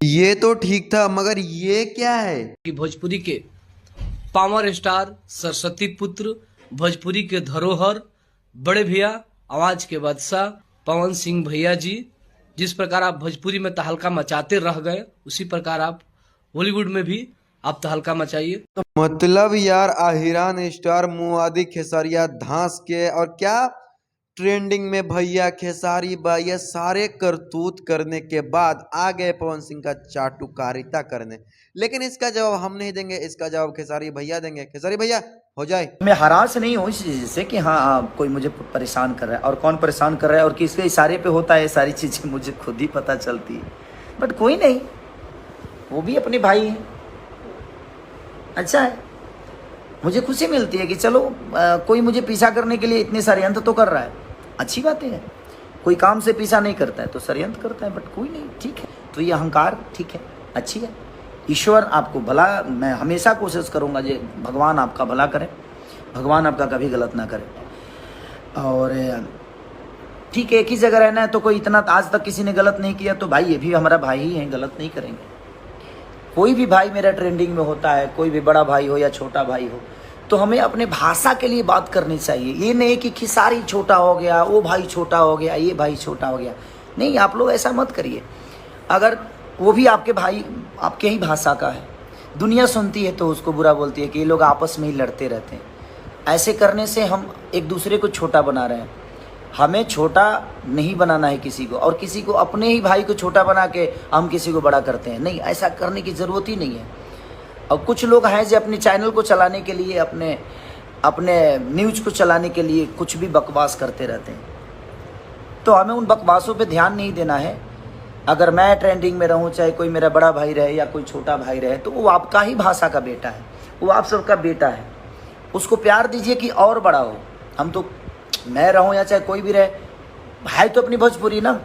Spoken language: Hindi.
ये तो ठीक था, मगर ये क्या है? कि भोजपुरी के पावर स्टार, सरस्वती पुत्र, भोजपुरी के धरोहर, बड़े भैया, आवाज के बादशाह पवन सिंह भैया जी, जिस प्रकार आप भोजपुरी में तहलका मचाते रह गए, उसी प्रकार आप बॉलीवुड में भी आप तहलका मचाइए। मतलब यार, आहिरान स्टार मुआदी खेसारिया धांस के और क्या ट्रेंडिंग में भैया खेसारी भैया सारे करतूत करने के बाद आ गए पवन सिंह का चाटुकारिता करने। लेकिन इसका जवाब हम नहीं देंगे, इसका जवाब खेसारी भैया देंगे। खेसारी भैया हो जाए। मैं हरास नहीं हूँ इस चीज़ से कि हाँ कोई मुझे परेशान कर रहा है, और कौन परेशान कर रहा है और किसके इशारे पे होता है, सारी चीज़ें मुझे खुद ही पता चलती है। बट कोई नहीं, वो भी अपने भाई हैं, अच्छा है। मुझे खुशी मिलती है कि चलो कोई मुझे पीछा करने के लिए इतने षड्यंत्र तो कर रहा है, अच्छी बातें हैं। कोई काम से पीछा नहीं करता है तो षड्यंत्र करता है, बट कोई नहीं, ठीक है। तो ये अहंकार ठीक है, अच्छी है। ईश्वर आपको भला, मैं हमेशा कोशिश करूँगा जे भगवान आपका भला करे, भगवान आपका कभी गलत ना करे। और ठीक है, एक ही जगह रहना है तो कोई इतना आज तक किसी ने गलत नहीं किया, तो भाई ये भी हमारा भाई ही है, गलत नहीं करेंगे। कोई भी भाई मेरा ट्रेंडिंग में होता है, कोई भी बड़ा भाई हो या छोटा भाई हो, तो हमें अपने भाषा के लिए बात करनी चाहिए। ये नहीं कि खिसारी छोटा हो गया, वो भाई छोटा हो गया, ये भाई छोटा हो गया, नहीं, आप लोग ऐसा मत करिए। अगर वो भी आपके भाई, आपके ही भाषा का है, दुनिया सुनती है तो उसको बुरा बोलती है कि ये लोग आपस में ही लड़ते रहते हैं। ऐसे करने से हम एक दूसरे को छोटा बना रहे हैं। हमें छोटा नहीं बनाना है किसी को, और किसी को, अपने ही भाई को छोटा बना के हम किसी को बड़ा करते हैं, नहीं, ऐसा करने की ज़रूरत ही नहीं है। और कुछ लोग हैं जो अपने चैनल को चलाने के लिए, अपने न्यूज़ को चलाने के लिए कुछ भी बकवास करते रहते हैं, तो हमें उन बकवासों पे ध्यान नहीं देना है। अगर मैं ट्रेंडिंग में रहूं, चाहे कोई मेरा बड़ा भाई रहे या कोई छोटा भाई रहे, तो वो आपका ही भाषा का बेटा है, वो आप सबका बेटा है, उसको प्यार दीजिए कि और बड़ा हो। हम तो, मैं रहूं या चाहे कोई भी रहे, भाई तो अपनी भोजपुरी ना।